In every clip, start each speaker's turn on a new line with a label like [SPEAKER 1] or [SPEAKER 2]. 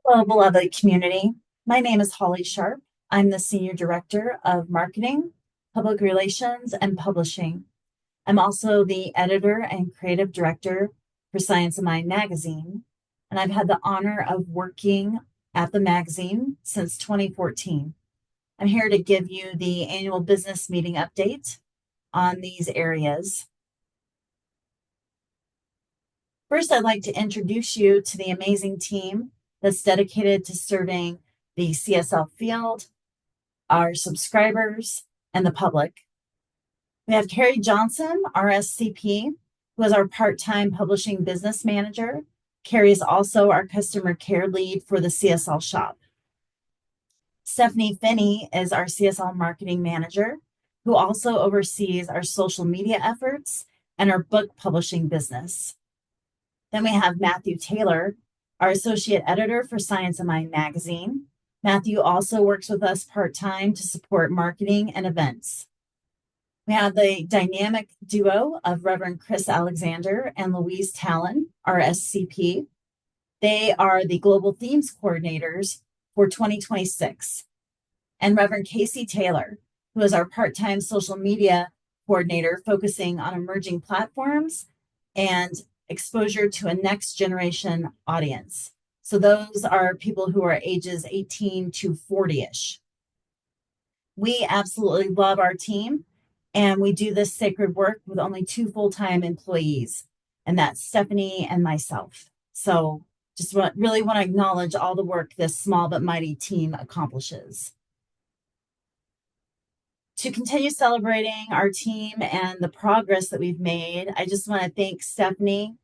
[SPEAKER 1] Hello, beloved community. My name is Holli Sharp. I'm the Senior Director of Marketing, Public Relations, and Publishing. I'm also the editor and creative director for Science of Mind magazine, and I've had the honor of working at the magazine since 2014. I'm here to give you the annual business meeting update on these areas. First, I'd like to introduce you to the amazing team that's dedicated to serving the CSL field, our subscribers, and the public. We have Carrie Johnson, our SCP, who is our part-time publishing business manager. Carrie is also our customer care lead for the CSL shop. Stephanie Finney is our CSL marketing manager, who also oversees our social media efforts and our book publishing business. Then we have Matthew Taylor, our associate editor for Science of Mind magazine. Matthew also works with us part-time to support marketing and events. We have the dynamic duo of Reverend Chris Alexander and Louise Talon, our SCP. They are the global themes coordinators for 2026. And Reverend Casey Taylor, who is our part-time social media coordinator focusing on emerging platforms and exposure to a next generation audience. So those are people who are ages 18 to 40-ish. We absolutely love our team, and we do this sacred work with only 2 full-time employees, and that's Stephanie and myself. So just really want to acknowledge all the work this small but mighty team accomplishes. To continue celebrating our team and the progress that we've made, I just want to thank Stephanie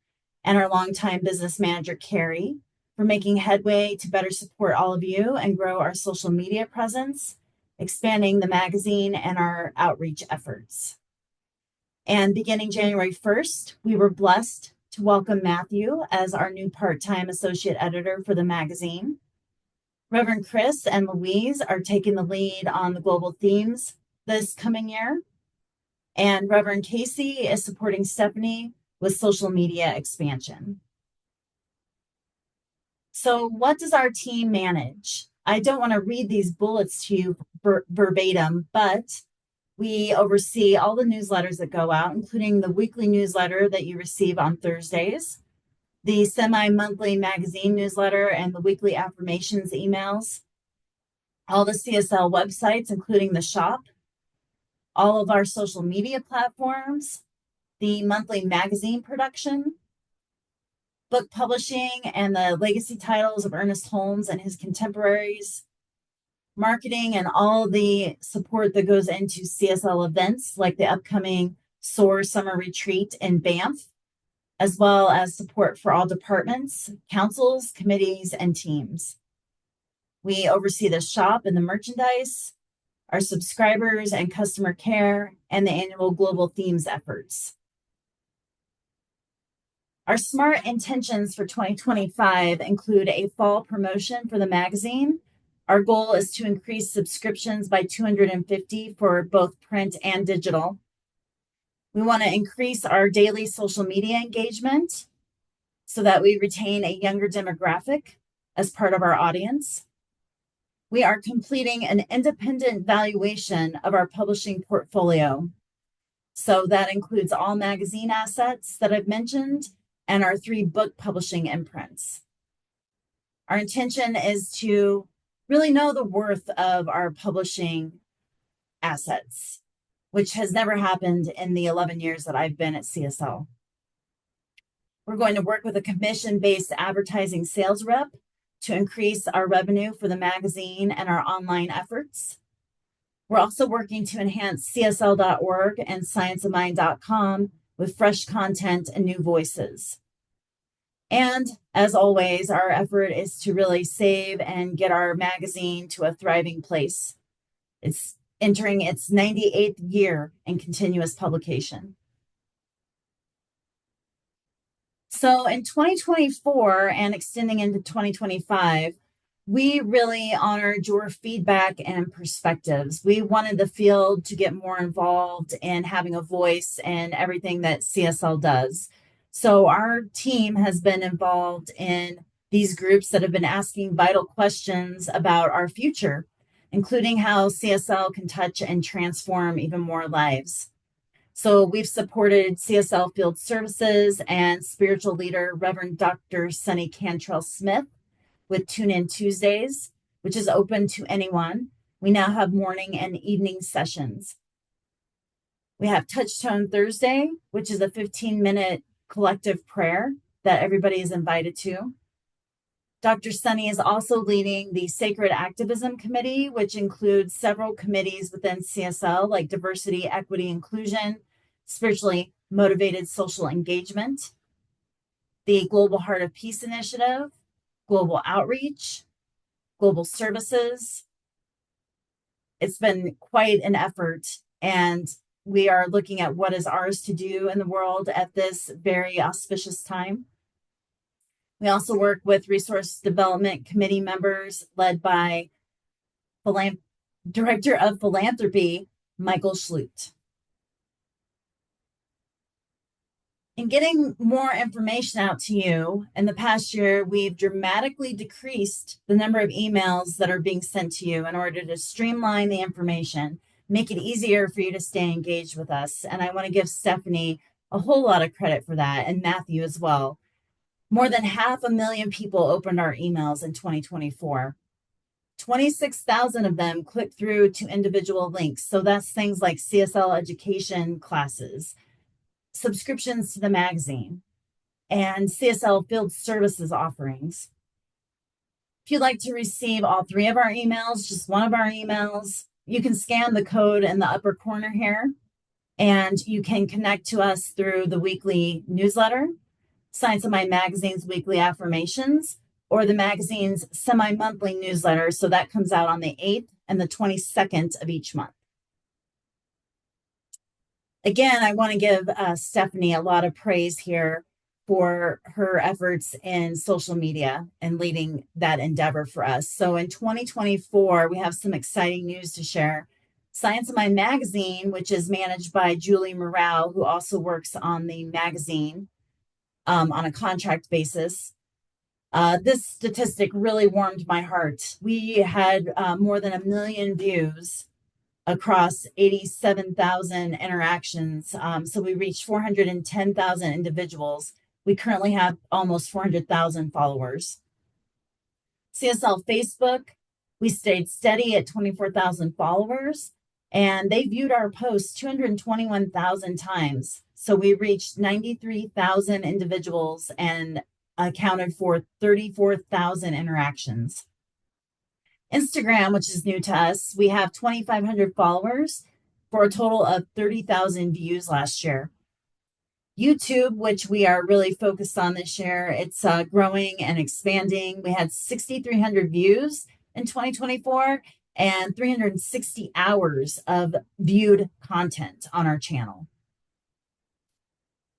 [SPEAKER 1] and our longtime business manager, Carrie, for making headway to better support all of you and grow our social media presence, expanding the magazine and our outreach efforts. And beginning January 1st, we were blessed to welcome Matthew as our new part-time associate editor for the magazine. Reverend Chris and Louise are taking the lead on the global themes this coming year. And Reverend Casey is supporting Stephanie with social media expansion. So what does our team manage? I don't want to read these bullets to you verbatim, but we oversee all the newsletters that go out, including the weekly newsletter that you receive on Thursdays, the semi-monthly magazine newsletter, and the weekly affirmations emails, all the CSL websites, including the shop, all of our social media platforms, the monthly magazine production, book publishing and the legacy titles of Ernest Holmes and his contemporaries, marketing and all the support that goes into CSL events like the upcoming SOAR Summer Retreat in Banff, as well as support for all departments, councils, committees, and teams. We oversee the shop and the merchandise, our subscribers and customer care, and the annual global themes efforts. Our smart intentions for 2025 include a fall promotion for the magazine. Our goal is to increase subscriptions by 250 for both print and digital. We want to increase our daily social media engagement so that we retain a younger demographic as part of our audience. We are completing an independent valuation of our publishing portfolio. So that includes all magazine assets that I've mentioned and our 3 book publishing imprints. Our intention is to really know the worth of our publishing assets, which has never happened in the 11 years that I've been at CSL. We're going to work with a commission-based advertising sales rep to increase our revenue for the magazine and our online efforts. We're also working to enhance CSL.org and scienceofmind.com with fresh content and new voices. And as always, our effort is to really save and get our magazine to a thriving place. It's entering its 98th year in continuous publication. So in 2024 and extending into 2025, we really honored your feedback and perspectives. We wanted the field to get more involved in having a voice in everything that CSL does. So our team has been involved in these groups that have been asking vital questions about our future, including how CSL can touch and transform even more lives. So we've supported CSL Field Services and spiritual leader Reverend Dr. Sunny Cantrell Smith with Tune In Tuesdays, which is open to anyone. We now have morning and evening sessions. We have Touchstone Thursday, which is a 15-minute collective prayer that everybody is invited to. Dr. Sunny is also leading the Sacred Activism Committee, which includes several committees within CSL, like diversity, equity, inclusion, spiritually motivated social engagement, the Global Heart of Peace Initiative, global outreach, global services. It's been quite an effort, and we are looking at what is ours to do in the world at this very auspicious time. We also work with Resource Development Committee members led by Director of Philanthropy, Michael Schlut. In getting more information out to you, in the past year, we've dramatically decreased the number of emails that are being sent to you in order to streamline the information, make it easier for you to stay engaged with us. And I want to give Stephanie a whole lot of credit for that, and Matthew as well. More than 500,000 people opened our emails in 2024. 26,000 of them clicked through to individual links. So that's things like CSL education classes, subscriptions to the magazine, and CSL Field Services offerings. If you'd like to receive all 3 of our emails, just one of our emails, you can scan the code in the upper corner here, and you can connect to us through the weekly newsletter, Science of My Magazine's weekly affirmations, or the magazine's semi-monthly newsletter. So that comes out on the 8th and the 22nd of each month. Again, I want to give Stephanie a lot of praise here for her efforts in social media and leading that endeavor for us. So in 2024, we have some exciting news to share. Science of My Magazine, which is managed by Julie Morale, who also works on the magazine on a contract basis. This statistic really warmed my heart. We had more than 1 million views across 87,000 interactions. So we reached 410,000 individuals. We currently have almost 400,000 followers. CSL Facebook, we stayed steady at 24,000 followers, and they viewed our posts 221,000 times. So we reached 93,000 individuals and accounted for 34,000 interactions. Instagram, which is new to us, we have 2,500 followers for a total of 30,000 views last year. YouTube, which we are really focused on this year, it's growing and expanding. We had 6,300 views in 2024 and 360 hours of viewed content on our channel.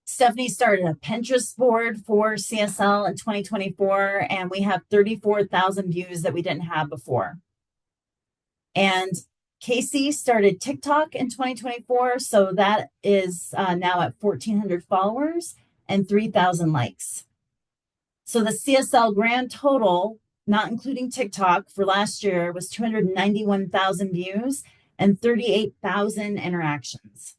[SPEAKER 1] Stephanie started a Pinterest board for CSL in 2024, and we have 34,000 views that we didn't have before. And Casey started TikTok in 2024, so that is now at 1,400 followers and 3,000 likes. So the CSL grand total, not including TikTok, for last year was 291,000 views and 38,000 interactions.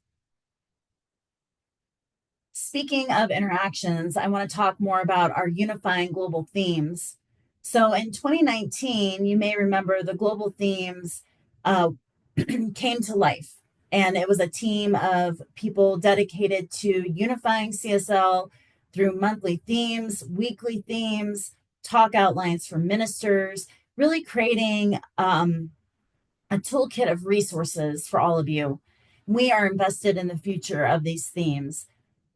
[SPEAKER 1] Speaking of interactions, I want to talk more about our unifying global themes. So in 2019, you may remember the global themes came to life, and it was a team of people dedicated to unifying CSL through monthly themes, weekly themes, talk outlines for ministers, really creating a toolkit of resources for all of you. We are invested in the future of these themes.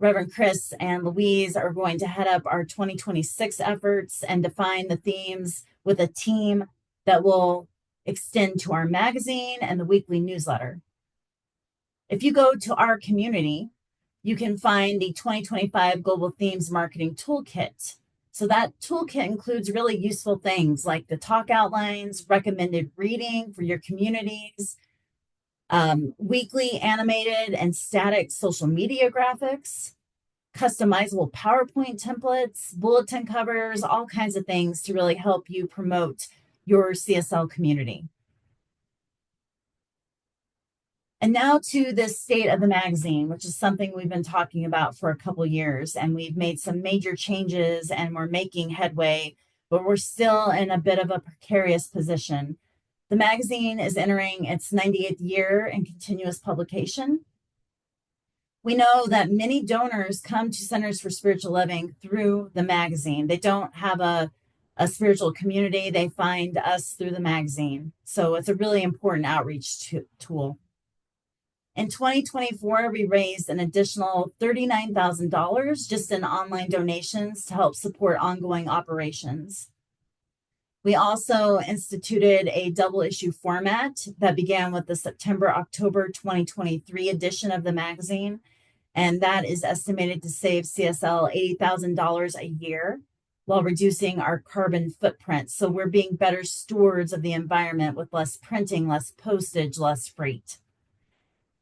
[SPEAKER 1] Reverend Chris and Louise are going to head up our 2026 efforts and define the themes with a team that will extend to our magazine and the weekly newsletter. If you go to our community, you can find the 2025 Global Themes Marketing Toolkit. So that toolkit includes really useful things like the talk outlines, recommended reading for your communities, weekly animated and static social media graphics, customizable PowerPoint templates, bulletin covers, all kinds of things to really help you promote your CSL community. And now to the state of the magazine, which is something we've been talking about for a couple years, and we've made some major changes and we're making headway, but we're still in a bit of a precarious position. The magazine is entering its 98th year in continuous publication. We know that many donors come to Centers for Spiritual Living through the magazine. They don't have a spiritual community. They find us through the magazine. So it's a really important outreach tool. In 2024, we raised an additional $39,000 just in online donations to help support ongoing operations. We also instituted a double issue format that began with the September-October 2023 edition of the magazine, and that is estimated to save CSL $80,000 a year while reducing our carbon footprint. So we're being better stewards of the environment with less printing, less postage, less freight.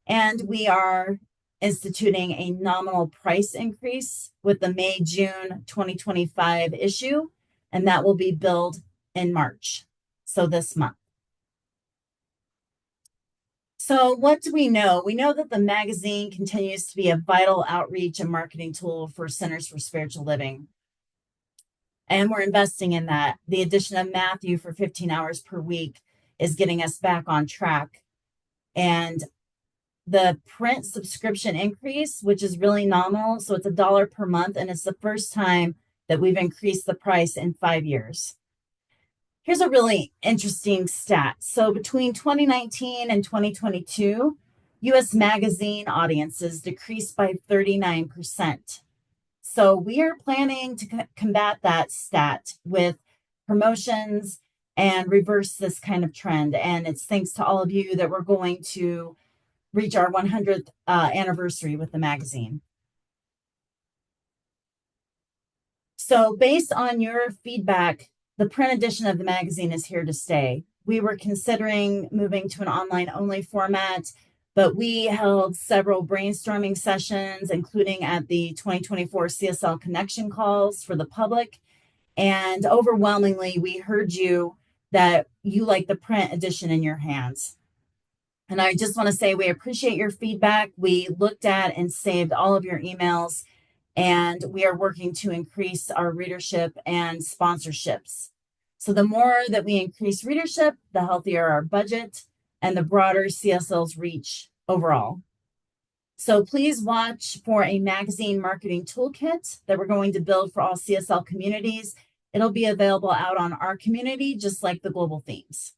[SPEAKER 1] And we are instituting a nominal price increase with the May-June 2025 issue, and that will be billed in March, so this month. So what do we know? We know that the magazine continues to be a vital outreach and marketing tool for Centers for Spiritual Living. And we're investing in that. The addition of Matthew for 15 hours per week is getting us back on track. And the print subscription increase, which is really nominal, so it's $1 per month, and it's the first time that we've increased the price in 5 years. Here's a really interesting stat. So between 2019 and 2022, U.S. magazine audiences decreased by 39%. So we are planning to combat that stat with promotions and reverse this kind of trend. And it's thanks to all of you that we're going to reach our 100th anniversary with the magazine. So based on your feedback, the print edition of the magazine is here to stay. We were considering moving to an online only format, but we held several brainstorming sessions, including at the 2024 CSL Connection calls for the public. And overwhelmingly, we heard you that you like the print edition in your hands. And I just want to say we appreciate your feedback. We looked at and saved all of your emails, and we are working to increase our readership and sponsorships. So the more that we increase readership, the healthier our budget and the broader CSL's reach overall. So please watch for a magazine marketing toolkit that we're going to build for all CSL communities. It'll be available out on our community, just like the global themes.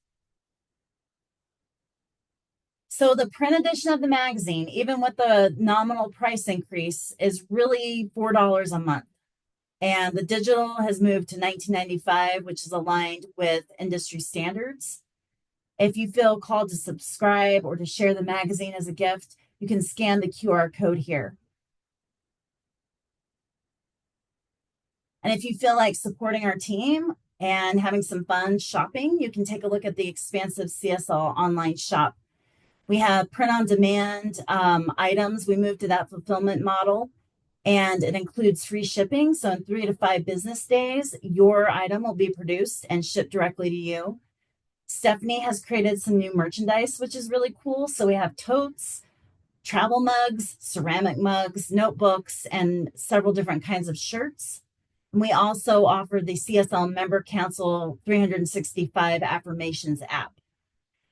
[SPEAKER 1] So the print edition of the magazine, even with the nominal price increase, is really $4 a month. And the digital has moved to $19.95, which is aligned with industry standards. If you feel called to subscribe or to share the magazine as a gift, you can scan the QR code here. And if you feel like supporting our team and having some fun shopping, you can take a look at the expansive CSL online shop. We have print-on-demand items. We moved to that fulfillment model, and it includes free shipping. So in 3 to 5 business days, your item will be produced and shipped directly to you. Stephanie has created some new merchandise, which is really cool. So we have totes, travel mugs, ceramic mugs, notebooks, and several different kinds of shirts. And we also offer the CSL Member Council 365 Affirmations app.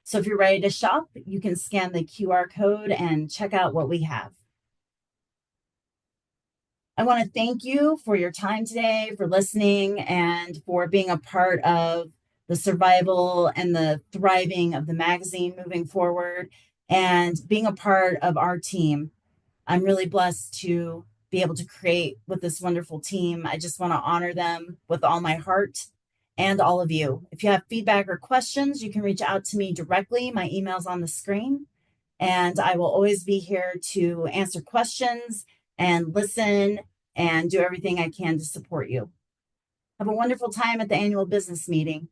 [SPEAKER 1] So if you're ready to shop, you can scan the QR code and check out what we have. I want to thank you for your time today, for listening, and for being a part of the survival and the thriving of the magazine moving forward, and being a part of our team. I'm really blessed to be able to create with this wonderful team. I just want to honor them with all my heart. And all of you. If you have feedback or questions, you can reach out to me directly. My email's on the screen, and I will always be here to answer questions and listen and do everything I can to support you. Have a wonderful time at the annual business meeting.